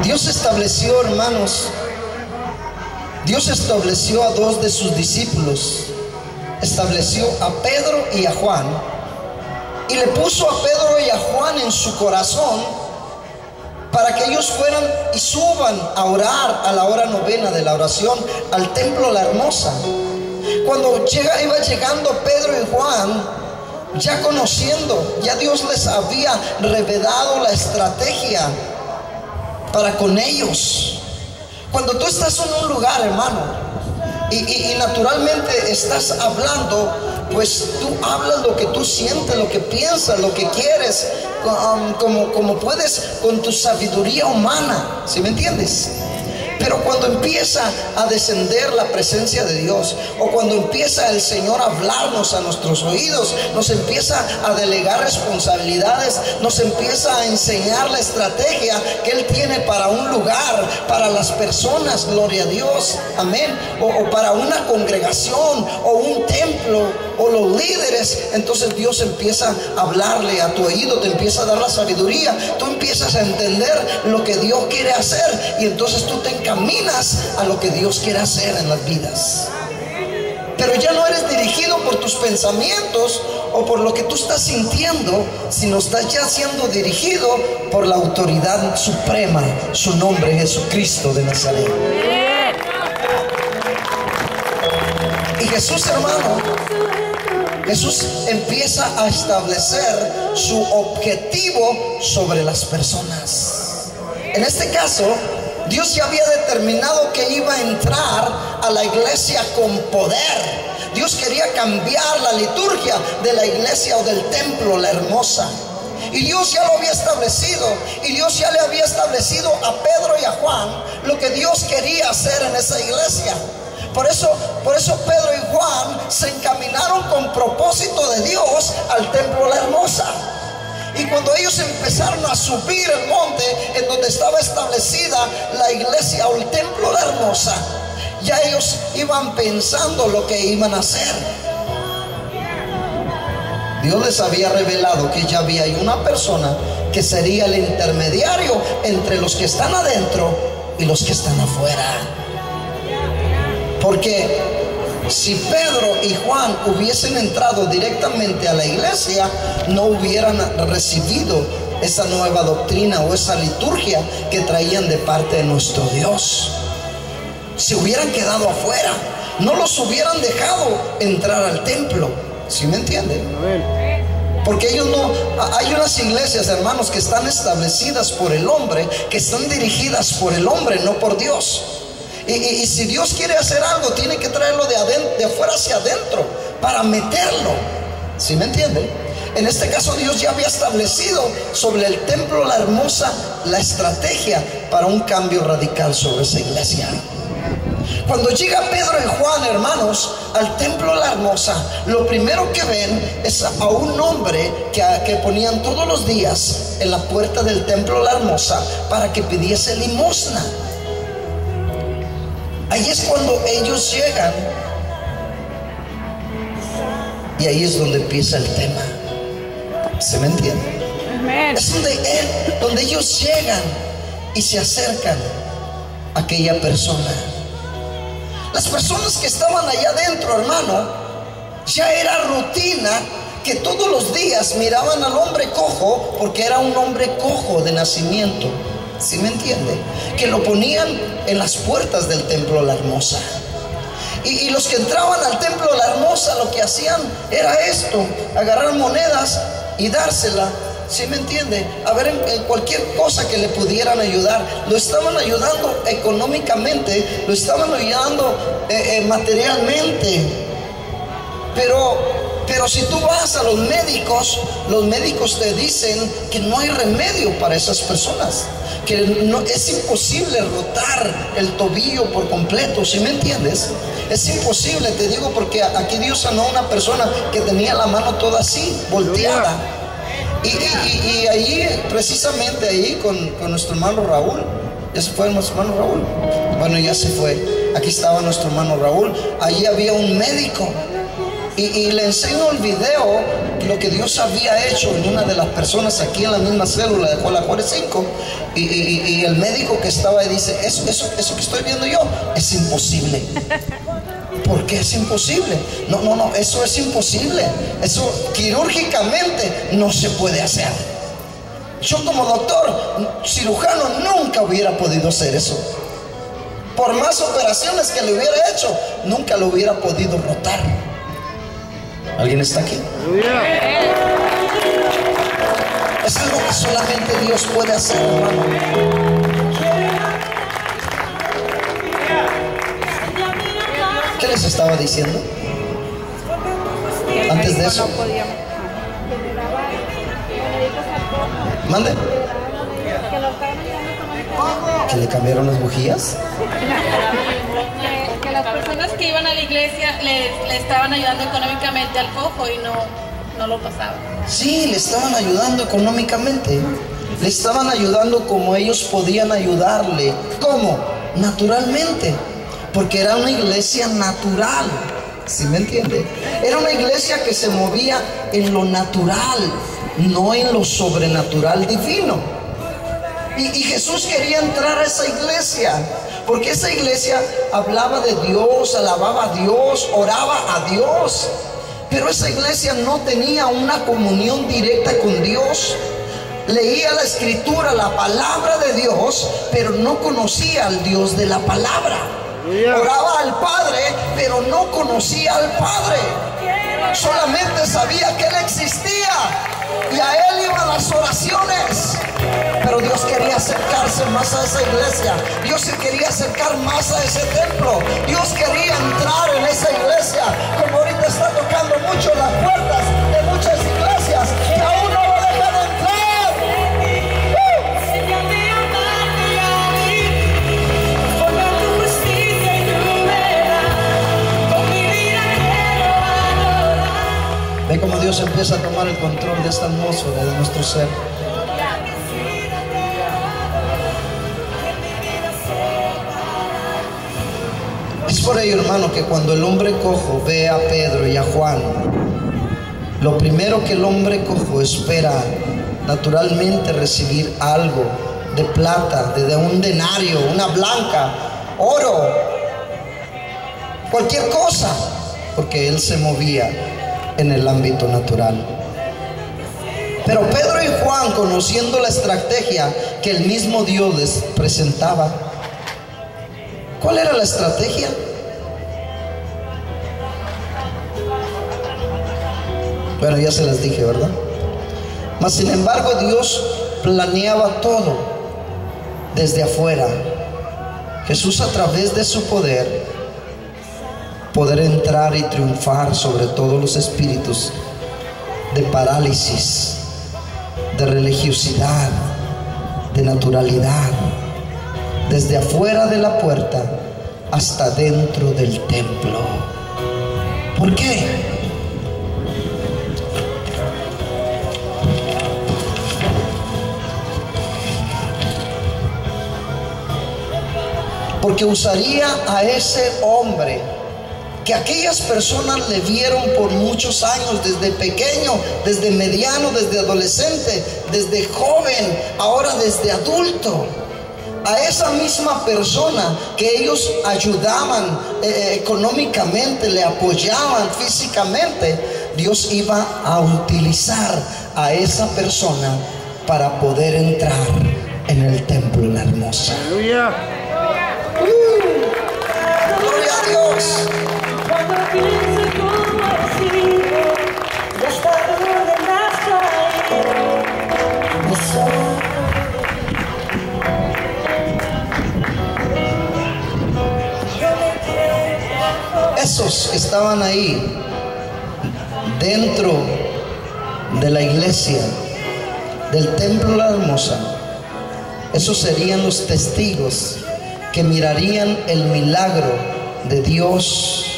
Dios estableció, hermanos, Dios estableció a dos de sus discípulos. Estableció a Pedro y a Juan, y le puso a Pedro y a Juan en su corazón para que ellos fueran y suban a orar a la hora novena de la oración al templo La Hermosa. Cuando iba llegando Pedro y Juan, ya conociendo, ya Dios les había revelado la estrategia para con ellos. Cuando tú estás en un lugar, hermano, y naturalmente estás hablando, pues tú hablas lo que tú sientes, lo que piensas, lo que quieres, como puedes, con tu sabiduría humana, ¿sí me entiendes? Pero cuando empieza a descender la presencia de Dios, o cuando empieza el Señor a hablarnos a nuestros oídos, nos empieza a delegar responsabilidades, nos empieza a enseñar la estrategia que Él tiene para un lugar, para las personas, gloria a Dios, amén, o para una congregación, o un templo, o los líderes. Entonces Dios empieza a hablarle a tu oído, te empieza a dar la sabiduría, tú empiezas a entender lo que Dios quiere hacer, y entonces tú te encaminas a lo que Dios quiere hacer en las vidas. Pero ya no eres dirigido por tus pensamientos o por lo que tú estás sintiendo, sino estás ya siendo dirigido por la autoridad suprema, su nombre, Jesucristo de Nazaret. Y Jesús, hermano, Jesús empieza a establecer su objetivo sobre las personas. En este caso, Dios ya había determinado que iba a entrar a la iglesia con poder. Dios quería cambiar la liturgia de la iglesia o del templo La Hermosa. Y Dios ya lo había establecido. Y Dios ya le había establecido a Pedro y a Juan lo que Dios quería hacer en esa iglesia. Por eso Pedro y Juan se encaminaron con propósito de Dios al templo La Hermosa. Y cuando ellos empezaron a subir el monte en donde estaba establecida la iglesia o el templo La Hermosa, ya ellos iban pensando lo que iban a hacer. Dios les había revelado que ya había una persona que sería el intermediario entre los que están adentro y los que están afuera. Porque si Pedro y Juan hubiesen entrado directamente a la iglesia, no hubieran recibido esa nueva doctrina o esa liturgia que traían de parte de nuestro Dios. Se hubieran quedado afuera, no los hubieran dejado entrar al templo. ¿Sí me entienden? Porque ellos no, hay unas iglesias, hermanos, que están establecidas por el hombre, que están dirigidas por el hombre, no por Dios. Y si Dios quiere hacer algo, tiene que traerlo de afuera hacia adentro para meterlo. ¿Sí me entienden? En este caso, Dios ya había establecido sobre el templo La Hermosa la estrategia para un cambio radical sobre esa iglesia. Cuando llega Pedro y Juan, hermanos, al templo La Hermosa, lo primero que ven es a un hombre que ponían todos los días en la puerta del templo La Hermosa para que pidiese limosna. Ahí es cuando ellos llegan, y ahí es donde empieza el tema. ¿Se me entiende? Es donde ellos llegan y se acercan a aquella persona. Las personas que estaban allá adentro, hermano, ya era rutina que todos los días miraban al hombre cojo, porque era un hombre cojo de nacimiento. ¿Sí me entiende? Que lo ponían en las puertas del templo La Hermosa. Y los que entraban al templo La Hermosa, lo que hacían era esto: agarrar monedas y dársela. ¿Sí me entiende? A ver, en cualquier cosa que le pudieran ayudar. Lo estaban ayudando económicamente, lo estaban ayudando materialmente. Pero si tú vas a los médicos te dicen que no hay remedio para esas personas, que no, es imposible rotar el tobillo por completo. ¿Sí me entiendes? Es imposible, te digo, porque aquí Dios sanó a una persona que tenía la mano toda así, volteada. Y ahí, precisamente ahí, con nuestro hermano Raúl. ¿Ya se fue nuestro hermano Raúl? Bueno, ya se fue. Aquí estaba nuestro hermano Raúl. Allí había un médico Y le enseño el video, lo que Dios había hecho en una de las personas aquí en la misma célula de Juárez 5. Y el médico que estaba ahí dice, eso que estoy viendo yo es imposible. ¿Por qué es imposible? No, eso es imposible. Eso quirúrgicamente no se puede hacer. Yo como doctor, cirujano, nunca hubiera podido hacer eso. Por más operaciones que le hubiera hecho, nunca lo hubiera podido rotar. ¿Alguien está aquí? Es algo que solamente Dios puede hacer, hermano. ¿Qué les estaba diciendo? Antes de eso. Mande. ¿Que le cambiaron las bujías? Que las personas que iban a la iglesia le estaban ayudando económicamente al cojo y no lo pasaban. Sí, le estaban ayudando económicamente. Le estaban ayudando como ellos podían ayudarle. ¿Cómo? Naturalmente. Porque era una iglesia natural. ¿Sí me entiende? Era una iglesia que se movía en lo natural, no en lo sobrenatural divino. Y Jesús quería entrar a esa iglesia, porque esa iglesia hablaba de Dios, alababa a Dios, oraba a Dios. Pero esa iglesia no tenía una comunión directa con Dios. Leía la escritura, la palabra de Dios, pero no conocía al Dios de la palabra. Oraba al Padre, pero no conocía al Padre. Solamente sabía que Él existía y a Él iban las oraciones. Pero Dios quería acercarse más a esa iglesia. Dios se quería acercar más a ese templo. Dios quería entrar en esa iglesia. Como ahorita está tocando mucho las puertas de muchas iglesias que aún no lo dejan entrar. Ve cómo Dios empieza a tomar el control de esta atmósfera, de nuestro ser. Es por ello, hermano, que cuando el hombre cojo ve a Pedro y a Juan, lo primero que el hombre cojo espera naturalmente recibir algo de plata, de un denario, una blanca, oro, cualquier cosa, porque él se movía en el ámbito natural. Pero Pedro y Juan, conociendo la estrategia que el mismo Dios les presentaba, ¿cuál era la estrategia? Bueno, ya se las dije, ¿verdad? Mas sin embargo, Dios planeaba todo desde afuera. Jesús, a través de su poder entrar y triunfar sobre todos los espíritus de parálisis, de religiosidad, de naturalidad, desde afuera de la puerta hasta dentro del templo. ¿Por qué? Porque usaría a ese hombre que aquellas personas le vieron por muchos años, desde pequeño, desde mediano, desde adolescente, desde joven, ahora desde adulto. A esa misma persona que ellos ayudaban económicamente, le apoyaban físicamente, Dios iba a utilizar a esa persona para poder entrar en el templo La Hermosa. ¡Aleluya! ¡Gloria a Dios! Cuando pienso como así, ya está todo de Esos que estaban ahí dentro de la iglesia del templo La Hermosa, esos serían los testigos que mirarían el milagro de Dios.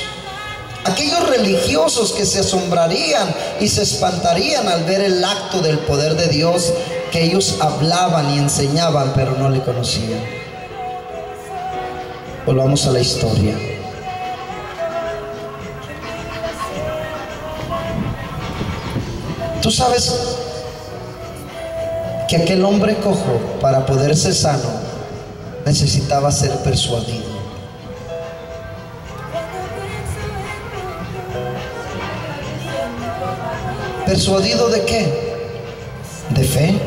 Aquellos religiosos que se asombrarían y se espantarían al ver el acto del poder de Dios que ellos hablaban y enseñaban, pero no le conocían. Volvamos a la historia. Tú sabes que aquel hombre cojo, para poder ser sano, necesitaba ser persuadido. ¿Persuadido de qué? De fe.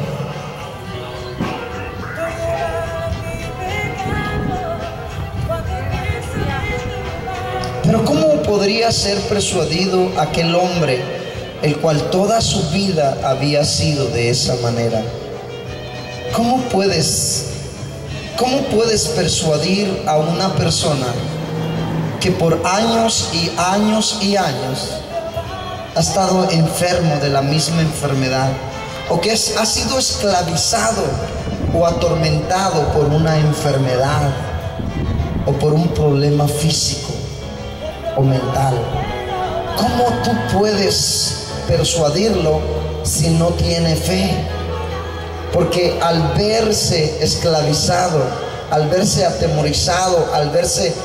Pero ¿cómo podría ser persuadido aquel hombre, el cual toda su vida había sido de esa manera? ¿Cómo puedes persuadir a una persona que por años y años y años ha estado enfermo de la misma enfermedad, o que ha sido esclavizado o atormentado por una enfermedad o por un problema físico o mental? ¿Cómo tú puedes persuadirlo si no tiene fe? Porque al verse esclavizado, al verse atemorizado, al verse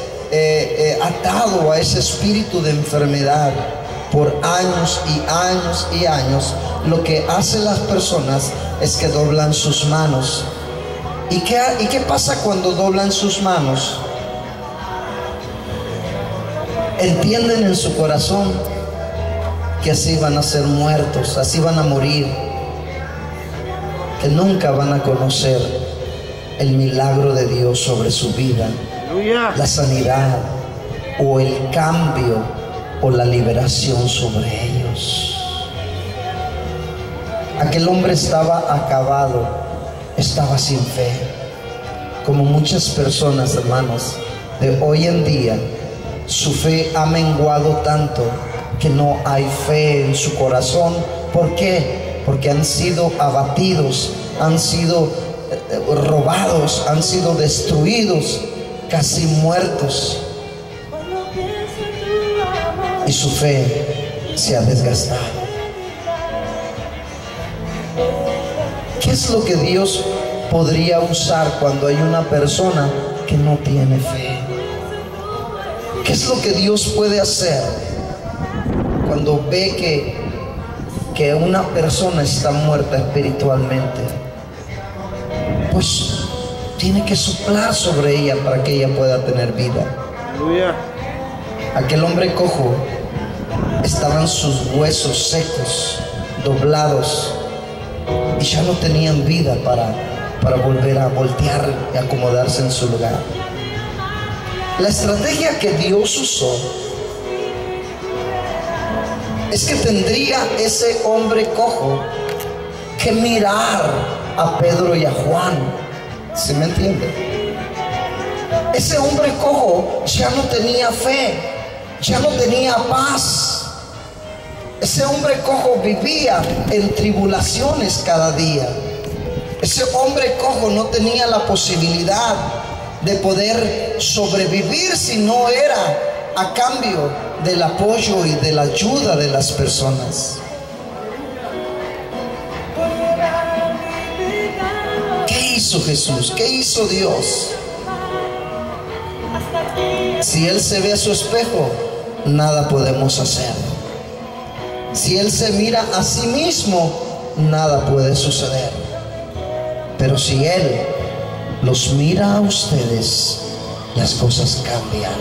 atado a ese espíritu de enfermedad por años y años y años, lo que hacen las personas es que doblan sus manos. ¿Y qué pasa cuando doblan sus manos? Entienden en su corazón que así van a ser muertos, así van a morir, que nunca van a conocer el milagro de Dios sobre su vida, la sanidad o el cambio o la liberación sobre ellos. Aquel hombre estaba acabado, estaba sin fe, como muchas personas, hermanos, de hoy en día. Su fe ha menguado tanto que no hay fe en su corazón. ¿Por qué? Porque han sido abatidos, han sido robados, han sido destruidos, casi muertos, y su fe se ha desgastado. ¿Qué es lo que Dios podría usar cuando hay una persona que no tiene fe? ¿Qué es lo que Dios puede hacer cuando ve que una persona está muerta espiritualmente? Pues tiene que soplar sobre ella para que ella pueda tener vida. Aleluya. Aquel hombre cojo, estaban sus huesos secos, doblados, y ya no tenían vida para volver a voltear y acomodarse en su lugar. La estrategia que Dios usó es que tendría ese hombre cojo que mirar a Pedro y a Juan. ¿Se me entiende? Ese hombre cojo ya no tenía fe, ya no tenía paz. Ese hombre cojo vivía en tribulaciones cada día. Ese hombre cojo no tenía la posibilidad de poder sobrevivir si no era a cambio del apoyo y de la ayuda de las personas. ¿Qué hizo Jesús? ¿Qué hizo Dios? Si Él se ve a su espejo, nada podemos hacer. Si Él se mira a sí mismo, nada puede suceder. Pero si Él los mira a ustedes, las cosas cambian.